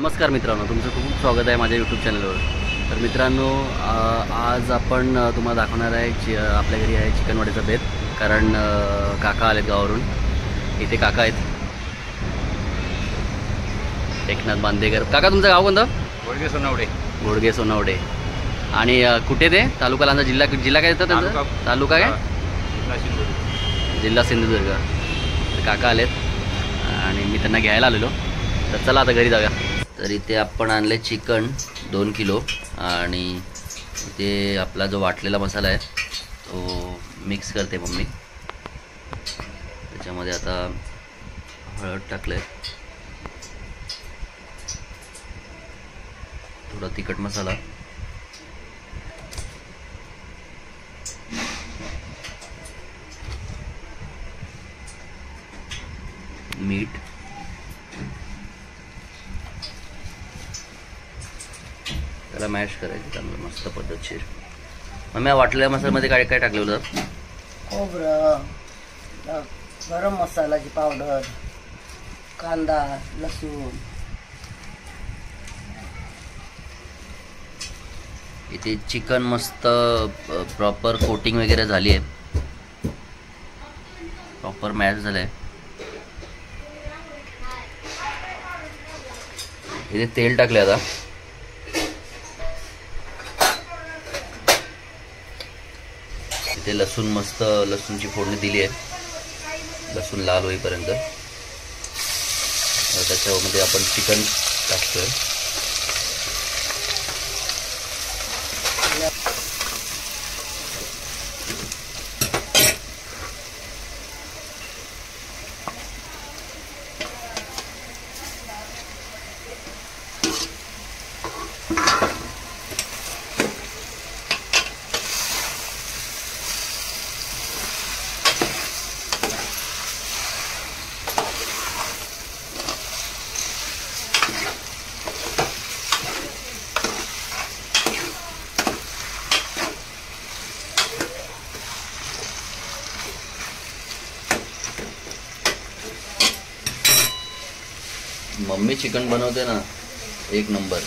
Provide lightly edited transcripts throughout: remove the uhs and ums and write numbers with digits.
नमस्कार मित्रांनो, तुमचं खूप खूप स्वागत आहे माझ्या यूट्यूब चॅनलवर. तर मित्रांनो, आज आपण तुम्हाला दाखवणार आहे आपल्या घरी आहे चिकनवड्याचा बेत. कारण काका आलेत गावावरून. इथे काका आहेत, एकनाथ बांदेकर. काका, तुमचं गाव कोणतं? घोडगे सोनावडे. घोडगे सोनावडे. आणि कुठे ते? तालुका लांजा, जिल्हा काय येतं त्यांचा? तालुका काय? जिल्हा सिंधुदुर्ग. तर काका आलेत आणि मी त्यांना घ्यायला आलेलो. तर चला आता घरी जाऊया. तर इथे आपण आणले चिकन 2 किलो आणि इथे आपला जो वाटलेला मसाला आहे तो मिक्स करते मम्मी. त्याच्यामध्ये आता हळद टाकलं आहे, थोडा तिखट मसाला, मीठ, त्याला मॅश करायचं चांगलं मस्त पद्धतशीर. मग वाटलेल्या मसाल्यामध्ये काय काय टाकलं होतं? खोबरं, गरम मसाल्याची पावडर, कांदा, लसूण. इथे चिकन मस्त प्रॉपर कोटिंग वगैरे झाली आहे, प्रॉपर मॅश झालं आहे. इथे तेल टाकले आता. इथे लसूण, मस्त लसूणची फोडणी दिली आहे, लसूण लाल होईपर्यंत. त्याच्यामध्ये आपण चिकन टाकतोय. मम्मी चिकन बनवते ना, एक नंबर.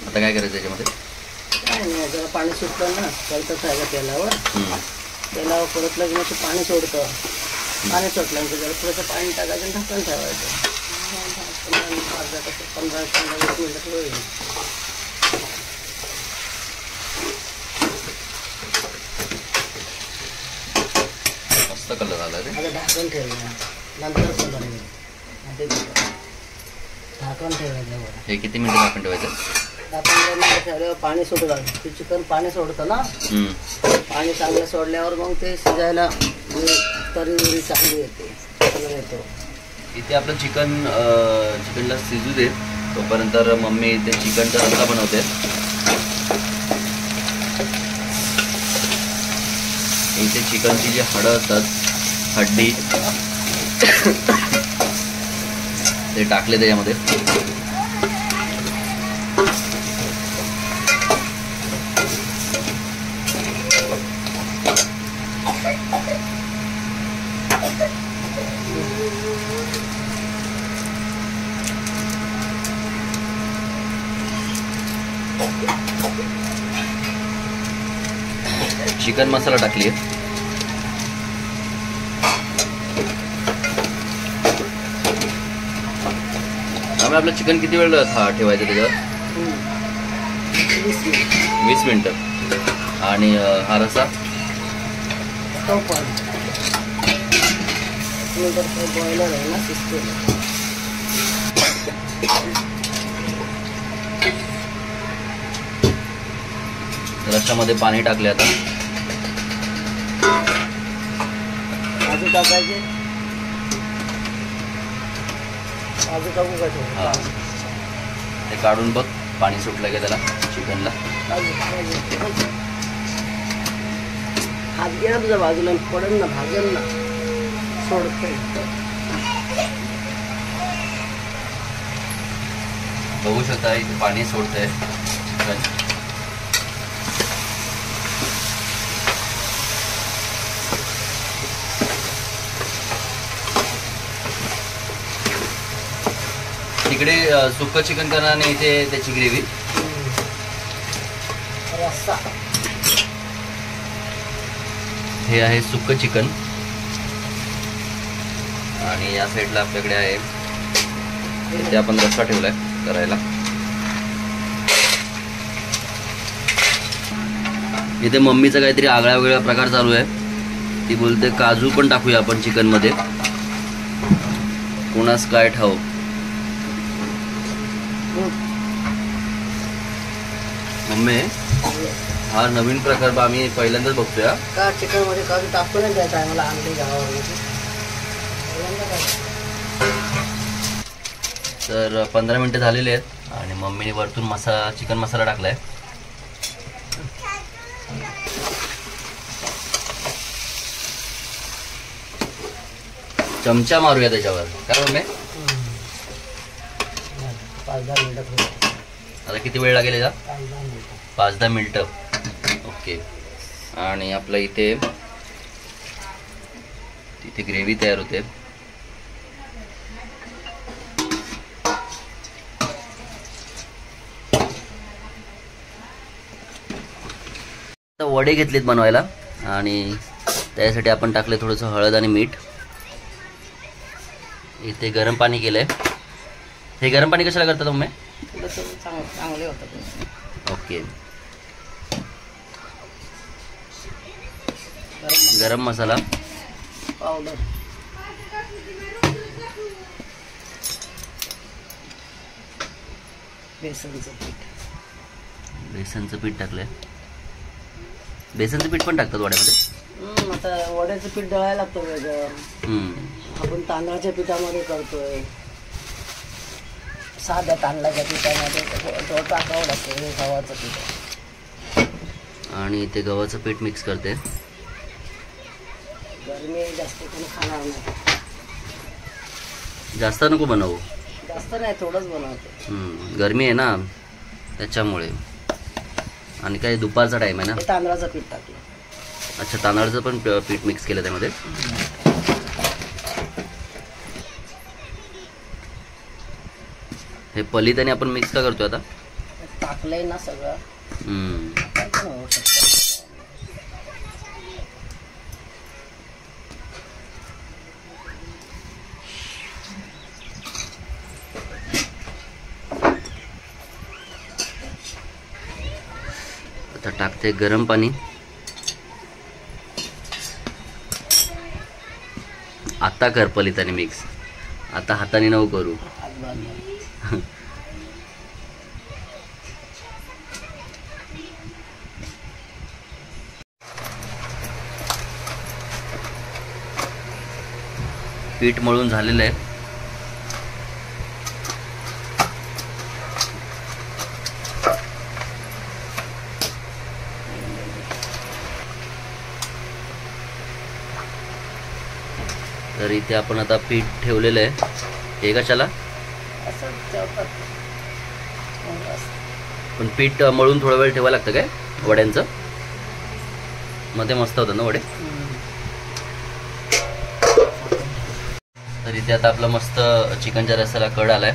आता काय करायचं याच्यामध्ये? काय नाही, जरा पाणी सुटलं ना, कळतच आहे का तेलावर. तेलावर परत लगेच ते पाणी सोडतं. पाणी सुटल्यानंतर जरा थोडंसं पाणी टाकायचं आणि ढक्कन ठेवायचं. 15-20 मिनिटात होईल. मस्त कलर आला रे. आता ढाकण ठेवलं, नंतर कलर येईल. ढाकण ठेवायचं. हे किती मिनिटं झाकण ठेवायचं? 10-15 मिनिटं ठेवल्यावर पाणी सुटतं. ते चिकन पाणी सोडतं ना, पाणी चांगलं सोडल्यावर मग ते शिजायला तरी चांगली येते, कलर येतो. इथे आपलं चिकनला शिजू दे तोपर्यंत मम्मी इथे चिकनचा रस्सा बनवते. इथे चिकनची जी हाडं असतात, हड्डी, ते टाकले त्याच्यामध्ये. चिकन मसाला टाकली. आम्ही आपलं चिकन किती वेळ ठेवायचं त्याच्यावर? 20 मिनिटं. आणि हा रसा बॉयलर आहे ना, शिजतो. रश्श्यामध्ये पाणी टाकले. आता काजू टाकायचे. काजू टाकू का? हां, ते काढून बघ, पाणी सुटलं की त्याला चिकनला. हात घे ना तुझ्या बाजूला, पडेल ना, भागेल ना. सोडते. बघू शकता इथे पाणी सोडतंय चिकन. तिकडे सुक्क चिकन करणार आणि इथे त्याची ग्रेव्ही. रस्सा. हे आहे सुक्क चिकन आणि या साईडला आपल्याकडे आहे इथे आपण रस्सा ठेवलाय करायला. इथे मम्मीचा काहीतरी आगळा वेगळा प्रकार चालू आहे. ती बोलते काजू पण टाकूया आपण चिकन मध्ये, कोणास काय ठाऊ. मम्मी हा नवीन प्रकार आम्ही पहिल्यांदाच बघतोय. का चिकन मध्ये काजू टाकतो नाही द्यायचा मला आणली गावावर. तर 15 मिनिटं झालेली आहेत आणि मम्मीने वरतून चिकन मसाला टाकलाय. चमचा मारूया त्याच्यावर, काय मम्मी? 5-10 मिनिटं. आता किती वेळ लागेल याला? 5-10 मिनिटं. ओके. आणि आपलं इथे तिथे ग्रेव्ही तयार होते. वडे घेतलेत बनवायला आणि त्यासाठी आपण टाकले थोडंसं हळद आणि मीठ. इथे गरम पाणी केलंय. हे गरम पाणी कशाला करतात मम्मी? चांगले होतात. ओके. गरम मसाला पावडर. बेसनचं पीठ टाकलंय. बेसनचं पीठ पण टाकतात वड्यामध्ये? आता वड्याचं पीठ दळायला लागतं वेगळं. आपण तांदळाच्या पिठामध्ये करतोय. साध्या तांदळाच्या पिठामध्ये टाकावं लागतं हे गव्हाचं पीठ. आणि ते गव्हाचं पीठ मिक्स करते. गरमी जास्त कोणी खाणार नाही. जास्त नको बनवू. जास्त नाही, थोडंच बनवते. गरमी आहे ना त्याच्यामुळे. आणि काय दुपारचा टाइम आहे ना. तांदळाचं पीठ टाकलं. अच्छा, तांदळाचं पण पीठ मिक्स केलं त्यामध्ये. हे पलिताने आपण मिक्स का करतोय आता? टाकलंय ना सगळं. होऊ शकतं. आता टाकते गरम पाणी. आता कर पलिताने मिक्स, आता हाताने नको करू. पीठ मळून झालेलं आहे. तर इथे आपण आता पीठ ठेवलेलं आहे. हे कशाला? पण पीठ मळून थोडा वेळ ठेवायला लागतं काय वड्यांचं? मग ते मस्त होतं ना वडे. तर इथे आता आपलं मस्त चिकनच्या रस्स्याला कड आलाय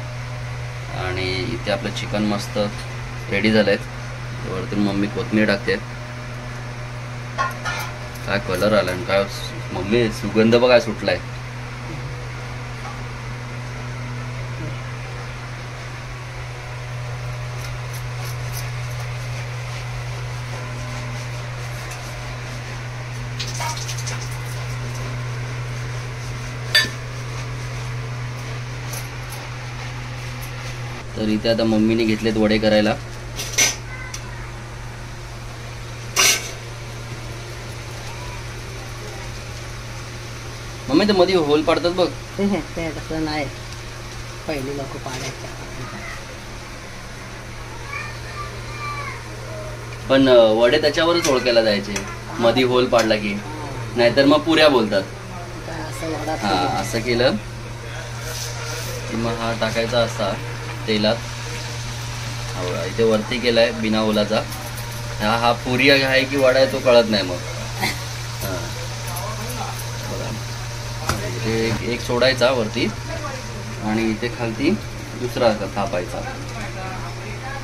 आणि इथे आपलं चिकन मस्त रेडी झालंय. वरतून मम्मी कोथिंबीर टाकते. काय कलर आलाय आणि काय मम्मी सुगंध बघा सुटलाय. तर इथे आता मम्मीने घेतलेत वडे करायला. मम्मी तर मध्ये होल पाडतात बघ. ते तसं नाही, पहिली लोक पाडायच्या. पण वडे त्याच्यावरच ओळखायला जायचे मध्ये होल पाडला की, नाहीतर मग पुऱ्या बोलतात. असं वडा हा असं केलं की मग हा टाकायचा असा तेलात. आवळा इथे वरती केलाय बिना ओलाचा. हा पुरी आहे की वडा आहे तो कळत नाही मग. हा बघा इथे एक सोडायचा वरती आणि इथे खालती दुसरा थापायचा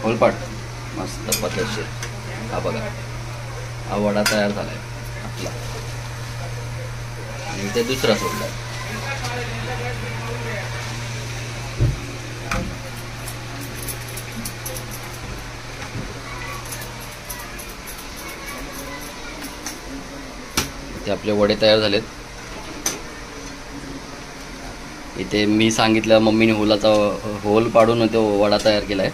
होलपाट. मस्त पद्धतशीर. हा बघा हा वडा तयार झालाय आपला. आणि इथे दुसरा सोडलाय. इथे आपले वडे तयार झालेत. इथे मी सांगितलं मम्मीने होलाचा होल पाडून तो वडा तयार केलाय.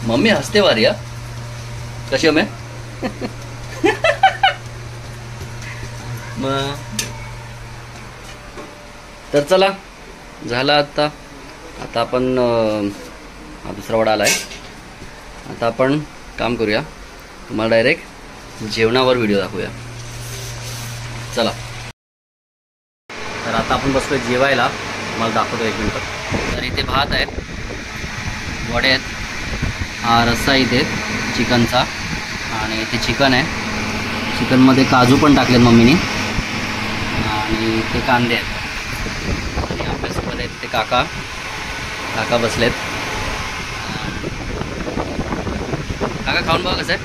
मम्मी हसते वारी या कशी मे मग तर चला झाला आता. आता आपण हा दुसरा वडा आलाय. आता आपण काम करूया तुम्हाला डायरेक्ट जेवणावर व्हिडिओ दाखवूया. चला तर आता आपण बसलो जेवायला. मला दाखवतो 1 मिनिट. तर इथे भात आहे, वडे आहेत, हा रस्सा इथे चिकनचा आणि इथे चिकन आहे. चिकनमध्ये काजू पण टाकलेत मम्मीने आणि इथे कांदे आहेत. आणि आपल्यासोबत आहेत ते काका बसलेत. काका खाऊन बघा कसं आहे,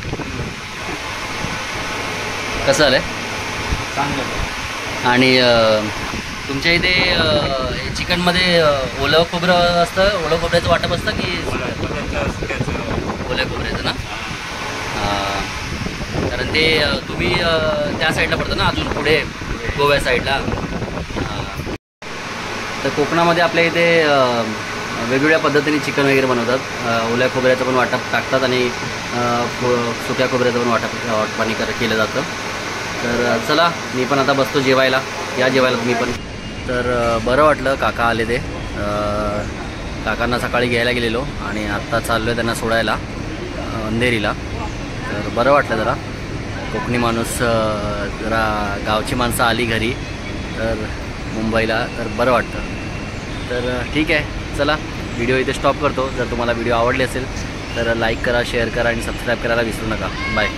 कसं आलं आहे चांगलं. आणि तुमच्या इथे चिकनमध्ये ओलं खोबरं असतं, ओलं खोबऱ्याचं वाटप असतं की ओल्या खोबऱ्याचं ना? कारण ते तुम्ही त्या साईडला पडतं ना अजून पुढे गोव्या साईडला. तर कोकणामध्ये आपल्या इथे वेगवेगळ्या पद्धतीने चिकन वगैरे बनवतात. ओल्या खोबऱ्याचं पण वाटप टाकतात आणि सुक्या खोबऱ्याचं पण वाटपाणी केलं जातं. तर चला मी पण आता बसतो जेवायला. या जेवायला तुम्ही पण. तर बरं वाटलं काका आले ते. काकांना सकाळी घ्यायला गेलेलो आणि आत्ता चाललो आहे त्यांना सोडायला अंधेरीला. तर बरं वाटलं जरा. कोकणी माणूस जरा गावची माणसं आली घरी तर मुंबईला तर बरं वाटतं. तर ठीक आहे चला व्हिडिओ इथे स्टॉप करतो. जर तुम्हाला व्हिडिओ आवडले असेल तर लाईक करा, शेअर करा आणि सबस्क्राईब करायला विसरू नका. बाय.